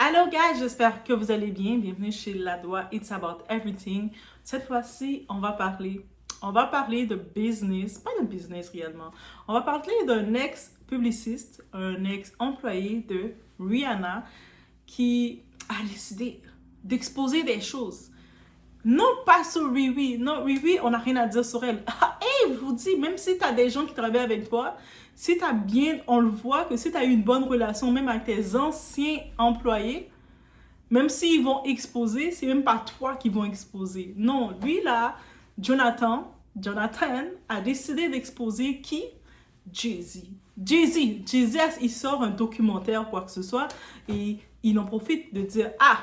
Hello guys, j'espère que vous allez bien. Bienvenue chez Ladois, It's About Everything. Cette fois-ci, on va parler de business, pas de business réellement. On va parler d'un ex-publiciste, un ex-employé de Rihanna qui a décidé d'exposer des choses. Non pas sur Riri. Non, Riri, on n'a rien à dire sur elle. Hey, je vous dis, même si tu as des gens qui travaillent avec toi, si tu as bien, on le voit que si tu as eu une bonne relation même avec tes anciens employés, même s'ils vont exposer, c'est même pas toi qui vont exposer. Non, lui là, Jonathan a décidé d'exposer qui? Jay-Z. Jay-Z, il sort un documentaire, quoi que ce soit, et il en profite de dire, ah,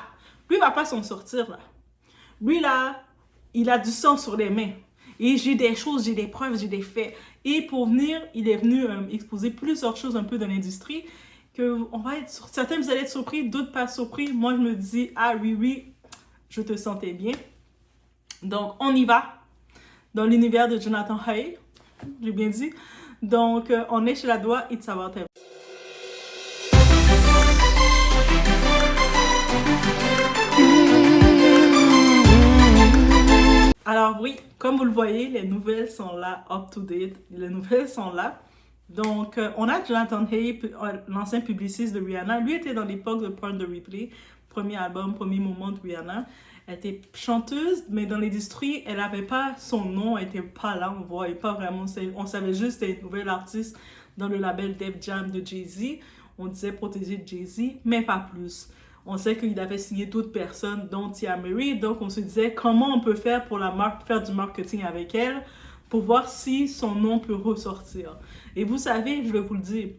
lui va pas s'en sortir là. Lui là, il a du sang sur les mains. Et j'ai des choses, j'ai des preuves, j'ai des faits. Et pour venir, il est venu exposer plusieurs choses un peu de l'industrie que on va être certains vous allez être surpris, d'autres pas surpris. Moi, je me dis, ah oui, oui, je te sentais bien. Donc, on y va dans l'univers de Jonathan Hay. J'ai bien dit. Donc, on est chez Ladois, It's About Everything. Alors oui, comme vous le voyez, les nouvelles sont là, up to date. Les nouvelles sont là. Donc, on a Jonathan Hay, l'ancien publiciste de Rihanna. Lui était dans l'époque de Point de Replay, premier album, premier moment de Rihanna. Elle était chanteuse, mais dans l'industrie, elle n'avait pas son nom, elle n'était pas là, on voit, et pas vraiment. On savait juste qu'elle était une nouvelle artiste dans le label Def Jam de Jay-Z. On disait protéger Jay-Z, mais pas plus. On sait qu'il avait signé d'autres personnes, dont Tia Mary. Donc, on se disait comment on peut faire pour faire du marketing avec elle pour voir si son nom peut ressortir. Et vous savez, je vais vous le dire,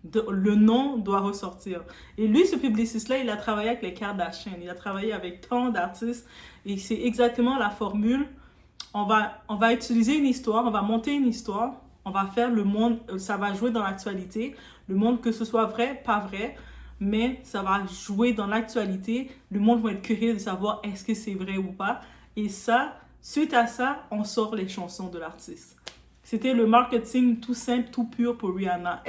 le nom doit ressortir. Et lui, ce publiciste-là, il a travaillé avec les Kardashians. Il a travaillé avec tant d'artistes. Et c'est exactement la formule. On va utiliser une histoire, on va monter une histoire. On va faire le monde, ça va jouer dans l'actualité. Le monde, que ce soit vrai, pas vrai, mais ça va jouer dans l'actualité. Le monde va être curieux de savoir est-ce que c'est vrai ou pas. Et ça, suite à ça, on sort les chansons de l'artiste. C'était le marketing tout simple, tout pur pour Rihanna.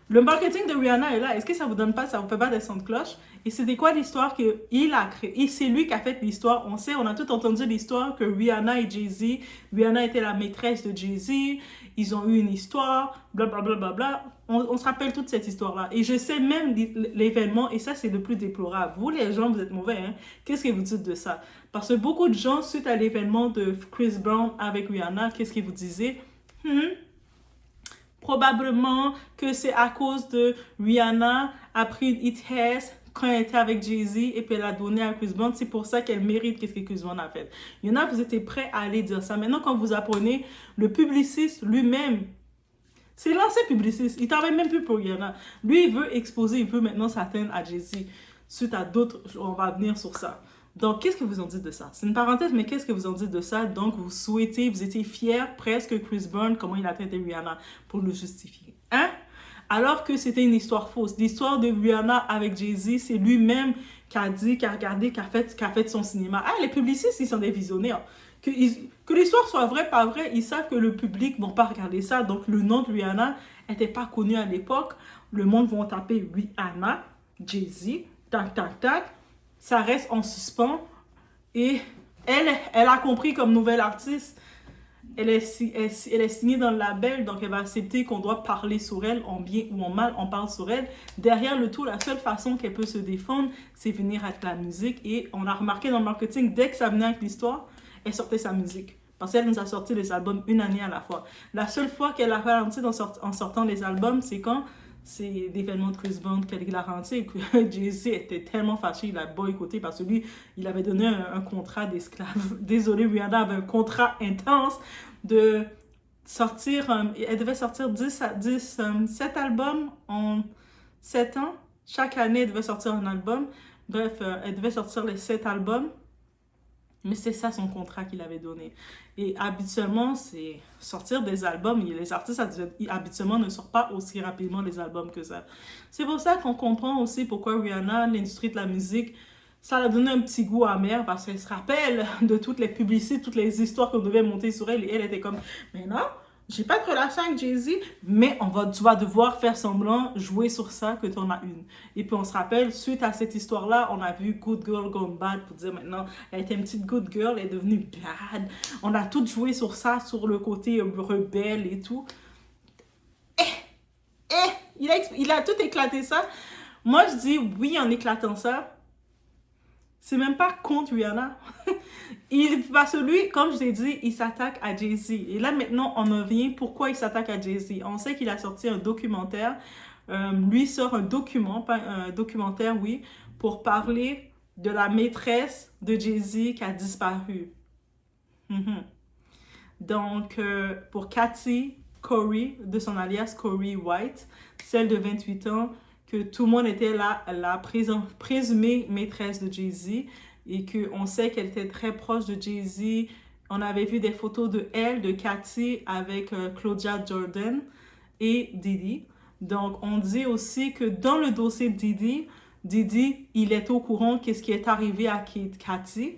Le marketing de Rihanna est là. Est-ce que ça vous donne pas, ça vous fait pas des sons de cloche? Et c'était quoi l'histoire qu'il a créée? Et c'est lui qui a fait l'histoire. On sait, on a tout entendu l'histoire que Rihanna et Jay-Z, Rihanna était la maîtresse de Jay-Z, ils ont eu une histoire, blablabla. Bla, bla, bla. On se rappelle toute cette histoire-là. Et je sais même l'événement, et ça, c'est le plus déplorable. Vous, les gens, vous êtes mauvais, hein? Qu'est-ce que vous dites de ça? Parce que beaucoup de gens, suite à l'événement de Chris Brown avec Rihanna, qu'est-ce qu'ils vous disaient? Probablement que c'est à cause de Rihanna a pris une hit Hess quand elle était avec Jay-Z et puis elle a donné à Chris Brown. C'est pour ça qu'elle mérite qu'est-ce que Chris Brown a fait. Il y en a, vous étiez prêts à aller dire ça. Maintenant, quand vous apprenez, le publiciste lui-même, c'est l'ancien publiciste, il travaille même plus pour Rihanna. Lui, il veut exposer, il veut maintenant s'atteindre à Jay-Z. Suite à d'autres, on va venir sur ça. Donc, qu'est-ce que vous en dites de ça? C'est une parenthèse, mais qu'est-ce que vous en dites de ça? Donc, vous étiez fiers presque Chris Brown, comment il a traité Rihanna pour le justifier. Hein? Alors que c'était une histoire fausse. L'histoire de Rihanna avec Jay-Z, c'est lui-même qui a dit, qui a regardé, qui a fait son cinéma. Ah, les publicistes, ils sont des visionnaires. Que l'histoire soit vraie, pas vraie, ils savent que le public ne va pas regarder ça. Donc, le nom de Rihanna n'était pas connu à l'époque. Le monde va taper Rihanna, Jay-Z, tac, tac, tac. Ça reste en suspens. Et elle a compris comme nouvelle artiste, elle est signée dans le label, donc elle va accepter qu'on doit parler sur elle, en bien ou en mal, on parle sur elle. Derrière le tout, la seule façon qu'elle peut se défendre, c'est venir avec la musique. Et on a remarqué dans le marketing, dès que ça venait avec l'histoire, elle sortait sa musique. Parce qu'elle nous a sorti les albums une année à la fois. La seule fois qu'elle a ralenti en sortant les albums, c'est quand c'est l'événement de Chris Brown qu'elle a ralenti et que Jay-Z était tellement fâché, il a boycotté parce que lui, il avait donné un contrat d'esclave. Désolé, Rihanna avait un contrat intense de sortir, elle devait sortir 7 albums en 7 ans. Chaque année, elle devait sortir un album. Bref, elle devait sortir les 7 albums. Mais c'est ça son contrat qu'il avait donné. Et habituellement, c'est sortir des albums. Les artistes habituellement ne sortent pas aussi rapidement des albums que ça. C'est pour ça qu'on comprend aussi pourquoi Rihanna, l'industrie de la musique, ça a donné un petit goût amer parce qu'elle se rappelle de toutes les publicités, toutes les histoires qu'on devait monter sur elle. Et elle était comme, mais non, j'ai pas de relation avec Jay-Z, mais tu vas devoir faire semblant, jouer sur ça que tu en as une. Et puis on se rappelle, suite à cette histoire-là, on a vu Good Girl Gone Bad pour dire maintenant, elle était une petite good girl, elle est devenue bad. On a tout joué sur ça, sur le côté rebelle et tout. Il a tout éclaté ça. Moi, je dis oui en éclatant ça. C'est même pas contre Rihanna. Parce que lui, comme je l'ai dit, il s'attaque à Jay-Z. Et là, maintenant, on en vient pourquoi il s'attaque à Jay-Z. On sait qu'il a sorti un documentaire. Lui sort un documentaire, oui, pour parler de la maîtresse de Jay-Z qui a disparu. Donc, pour Cathy Corey, de son alias Corey White, celle de 28 ans, que tout le monde était là, la présumée maîtresse de Jay-Z, et qu'on sait qu'elle était très proche de Jay-Z. On avait vu des photos de Cathy, avec Claudia Jordan et Diddy. Donc, on dit aussi que dans le dossier de Diddy, il est au courant qu'est-ce qui est arrivé à Cathy,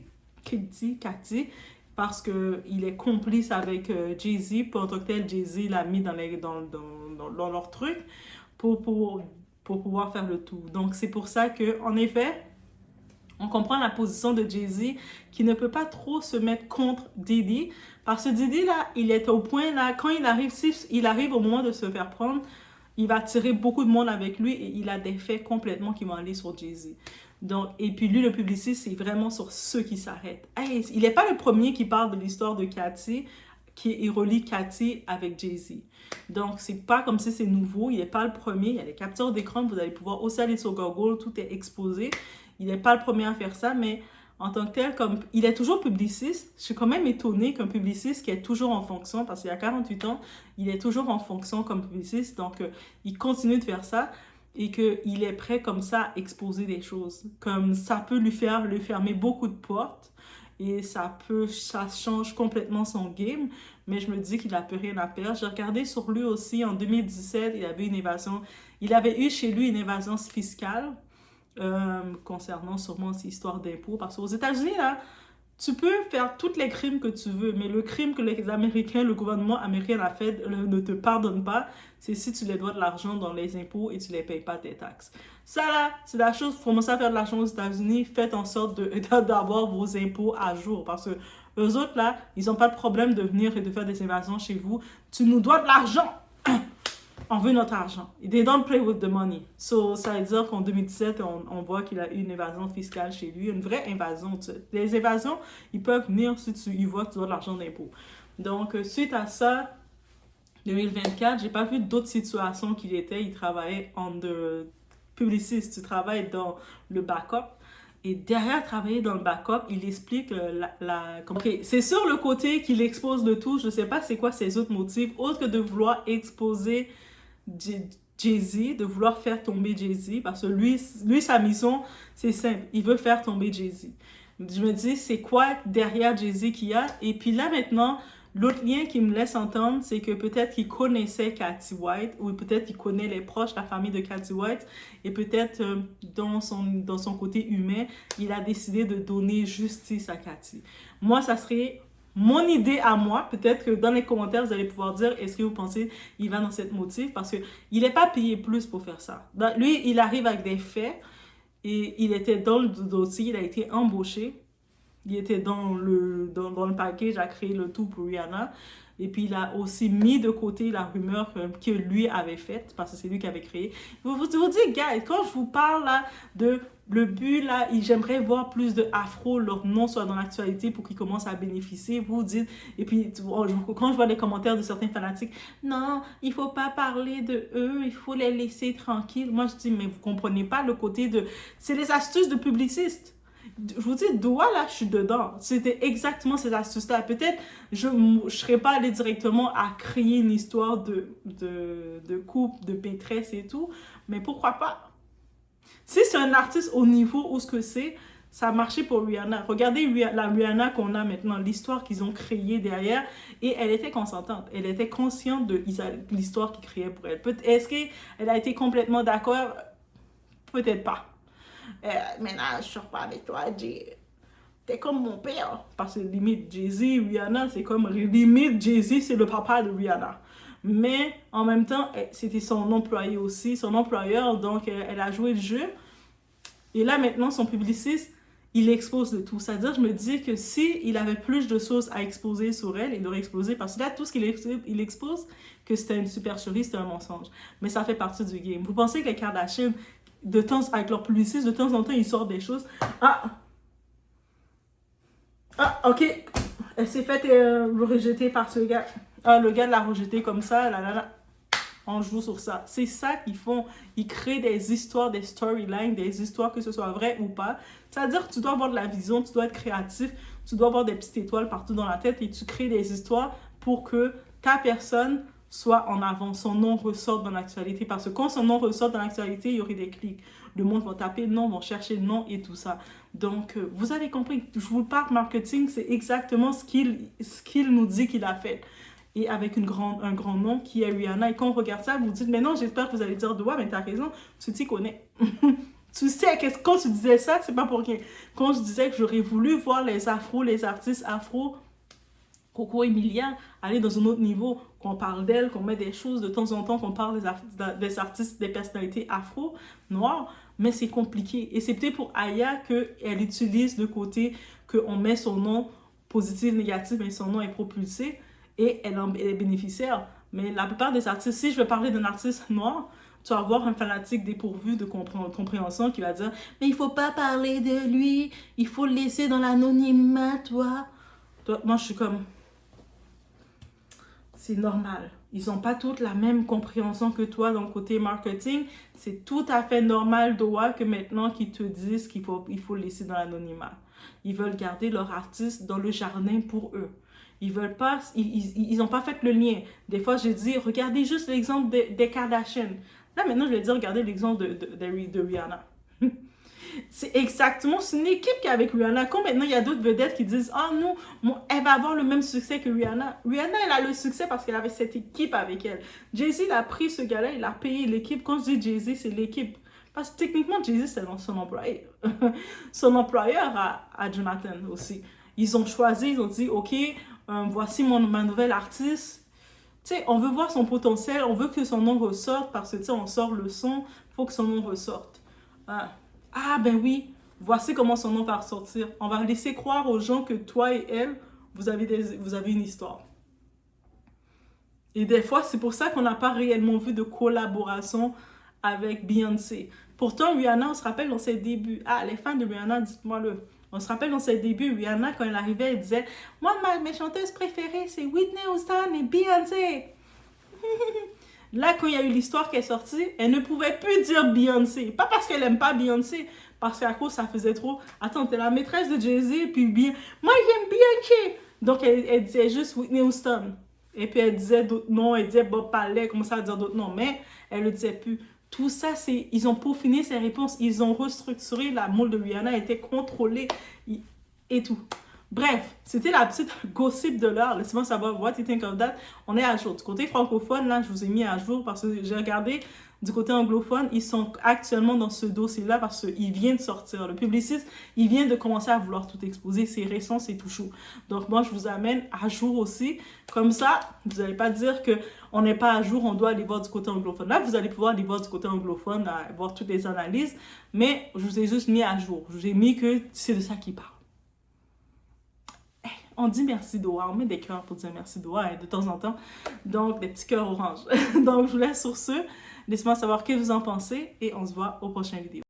parce qu'il est complice avec Jay-Z. Pour en tant que tel, Jay-Z l'a mis dans leur truc pour pouvoir faire le tout. Donc, c'est pour ça que, en effet, on comprend la position de Jay-Z qui ne peut pas trop se mettre contre Diddy. Parce que Diddy, là, il est au point, là, quand il arrive, si il arrive au moment de se faire prendre, il va tirer beaucoup de monde avec lui et il a des faits complètement qui vont aller sur Jay-Z. Donc, et puis lui, le publiciste, c'est vraiment sur ceux qui s'arrêtent. Hey, il n'est pas le premier qui parle de l'histoire de Cathy, qui relie Cathy avec Jay-Z. Donc, c'est pas comme si c'est nouveau. Il n'est pas le premier. Il y a des captures d'écran. Vous allez pouvoir aussi aller sur Google. Tout est exposé. Il n'est pas le premier à faire ça, mais en tant que tel, comme il est toujours publiciste, je suis quand même étonnée qu'un publiciste qui est toujours en fonction, parce qu'il a 48 ans, il est toujours en fonction comme publiciste. Donc, il continue de faire ça et qu'il est prêt comme ça à exposer des choses. Comme ça peut lui fermer beaucoup de portes. Et ça change complètement son game, mais je me dis qu'il n'a plus rien à perdre. J'ai regardé sur lui aussi, en 2017, il avait eu chez lui une évasion fiscale concernant sûrement ces histoires d'impôts. Parce qu'aux États-Unis, là, tu peux faire tous les crimes que tu veux, mais le crime que les Américains, le gouvernement américain a fait, ne te pardonne pas, c'est si tu les dois de l'argent dans les impôts et tu ne les payes pas tes taxes. Ça là, c'est la chose, pour commencer à faire de l'argent aux États-Unis, faites en sorte d'avoir vos impôts à jour, parce que eux autres là, ils n'ont pas de problème de venir et de faire des invasions chez vous. Tu nous dois de l'argent! On veut notre argent. They don't play with the money. So, ça veut dire qu'en 2017, on voit qu'il a eu une évasion fiscale chez lui, une vraie invasion. Les évasions, ils peuvent venir si ils voient que tu dois de l'argent d'impôt. Donc, suite à ça, 2024, j'ai pas vu d'autres situations qu'il était. Il travaillait en publiciste, tu travailles dans le backup. Et derrière travailler dans le backup, il explique Ok, c'est sur le côté qu'il expose le tout. Je sais pas c'est quoi ses autres motifs, autre que de vouloir exposer Jay-Z, de vouloir faire tomber Jay-Z, parce que lui, sa mission, c'est simple, il veut faire tomber Jay-Z. Je me dis, c'est quoi derrière Jay-Z qu'il y a? Et puis là, maintenant, l'autre lien qui me laisse entendre, c'est que peut-être qu'il connaissait Cathy White, ou peut-être qu'il connaît les proches, la famille de Cathy White, et peut-être dans son côté humain, il a décidé de donner justice à Cathy. Moi, ça serait mon idée à moi. Peut-être que dans les commentaires, vous allez pouvoir dire, est-ce que vous pensez qu'il va dans cette motive? Parce qu'il n'est pas payé plus pour faire ça. Lui, il arrive avec des faits, et il était dans le dossier, il a été embauché. Il était dans le package à créer le tout pour Rihanna. Et puis, il a aussi mis de côté la rumeur que lui avait faite, parce que c'est lui qui avait créé. Je vous dis, guys, quand je vous parle là de le but, là, j'aimerais voir plus de afro, leur nom soit dans l'actualité pour qu'ils commencent à bénéficier. Vous dites, et puis quand je vois les commentaires de certains fanatiques, non, il faut pas parler de eux, il faut les laisser tranquilles. Moi, je dis, mais vous comprenez pas le côté de... C'est les astuces de publicistes. Je vous dis, doigt là, je suis dedans. C'était exactement ces astuces-là. Peut-être je ne serais pas allée directement à créer une histoire de couple, de maîtresse et tout, mais pourquoi pas? Si c'est un artiste au niveau où ce que c'est, ça a marché pour Rihanna. Regardez la Rihanna qu'on a maintenant, l'histoire qu'ils ont créée derrière, et elle était consentante. Elle était consciente de l'histoire qu'ils créaient pour elle. Est-ce qu'elle a été complètement d'accord? Peut-être pas. Maintenant, je sors pas avec toi, Jay. T'es comme mon père. Parce que limite, Jay-Z, Rihanna, c'est comme limite, Jay-Z, c'est le papa de Rihanna. mais en même temps, c'était son employé aussi, son employeur, donc elle a joué le jeu. Et là, maintenant, son publiciste, il expose de tout. C'est-à-dire, je me dis que si il avait plus de choses à exposer sur elle, il aurait exposé, parce que là, tout ce qu'il expose, que c'était une supercherie, c'était un mensonge. Mais ça fait partie du game. Vous pensez que les Kardashians, avec leur publiciste, de temps en temps, ils sortent des choses. Ok. Elle s'est faite rejeter par ce gars. Le gars l'a rejetée comme ça, là. On joue sur ça. C'est ça qu'ils font. Ils créent des histoires, des storylines, des histoires, que ce soit vrai ou pas. C'est-à-dire que tu dois avoir de la vision, tu dois être créatif, tu dois avoir des petites étoiles partout dans la tête et tu crées des histoires pour que ta personne soit en avant, son nom ressorte dans l'actualité. Parce que quand son nom ressort dans l'actualité, il y aurait des clics. Le monde va taper le nom, va chercher le nom et tout ça. Donc, vous avez compris. Je vous parle marketing, c'est exactement ce qu'il nous dit qu'il a fait. Et avec un grand nom qui est Rihanna. Et quand on regarde ça, vous dites, mais non, j'espère que vous allez dire, ouais, mais t'as raison, tu t'y connais. Tu sais, quand tu disais ça, c'est pas pour rien. Quand je disais que j'aurais voulu voir les artistes afro, Coco Emilia, aller dans un autre niveau, qu'on parle d'elle, qu'on met des choses de temps en temps, qu'on parle des artistes, des personnalités afro, noires, mais c'est compliqué. Et c'est peut-être pour Aya qu'elle utilise le côté qu'on met son nom positif, négatif, mais son nom est propulsé. Et elle est bénéficiaire. Mais la plupart des artistes, si je veux parler d'un artiste noir, tu vas avoir un fanatique dépourvu de compréhension qui va dire « Mais il faut pas parler de lui, il faut le laisser dans l'anonymat, toi. » Moi, je suis comme... C'est normal. Ils n'ont pas toutes la même compréhension que toi dans le côté marketing. C'est tout à fait normal, Doa, que maintenant qu'ils te disent qu'il faut le laisser dans l'anonymat. Ils veulent garder leur artiste dans le jardin pour eux. Ils veulent pas, ils n'ont pas fait le lien. Des fois, je dis, regardez juste l'exemple des Kardashians. Là, maintenant, je vais dire, regardez l'exemple de Rihanna. C'est exactement, c'est une équipe qui est avec Rihanna. Quand maintenant, il y a d'autres vedettes qui disent, oh non, elle va avoir le même succès que Rihanna. Rihanna, elle a le succès parce qu'elle avait cette équipe avec elle. Jay-Z, il a pris ce gars-là, il a payé l'équipe. Quand je dis Jay-Z, c'est l'équipe. Parce que techniquement, Jay-Z, c'est son employé. Son employeur à Jonathan aussi. Ils ont choisi, ils ont dit, OK, voici ma nouvelle artiste. Tu sais, on veut voir son potentiel, on veut que son nom ressorte parce que, tu sais, on sort le son, il faut que son nom ressorte. Ben oui, voici comment son nom va ressortir. On va laisser croire aux gens que toi et elle, vous avez une histoire. Et des fois, c'est pour ça qu'on n'a pas réellement vu de collaboration avec Beyoncé. Pourtant, Rihanna, on se rappelle dans ses débuts. Les fans de Rihanna, dites-moi-le. On se rappelle dans ses débuts, Rihanna, quand elle arrivait, elle disait « Moi, mes chanteuses préférées, c'est Whitney Houston et Beyoncé. » Là, quand il y a eu l'histoire qui est sortie, elle ne pouvait plus dire Beyoncé. Pas parce qu'elle n'aime pas Beyoncé, parce qu'à cause, ça faisait trop. Attends, t'es la maîtresse de Jay-Z, puis moi, j'aime Beyoncé. Donc, elle disait juste Whitney Houston. Et puis, elle disait d'autres noms, elle disait Bob Marley, commençait à dire d'autres noms, mais elle ne le disait plus. Tout ça, ils ont peaufiné ces réponses, ils ont restructuré, la moule de Rihanna était contrôlée et tout. Bref, c'était la petite gossip de l'heure. Laissez-moi savoir what you think of that. On est à jour. Du côté francophone, là, je vous ai mis à jour parce que j'ai regardé du côté anglophone, ils sont actuellement dans ce dossier-là parce qu'il vient de sortir. Le publiciste, il vient de commencer à vouloir tout exposer. C'est récent, c'est tout chaud. Donc, moi, je vous amène à jour aussi. Comme ça, vous n'allez pas dire qu'on n'est pas à jour, on doit aller voir du côté anglophone. Là, vous allez pouvoir aller voir du côté anglophone, voir toutes les analyses. Mais je vous ai juste mis à jour. Je vous ai mis que c'est de ça qu'il parle. On dit merci Doha, on met des cœurs pour dire merci Doha de temps en temps, donc des petits cœurs orange. Donc je vous laisse sur ce, laissez-moi savoir ce que vous en pensez et on se voit aux prochaines vidéos.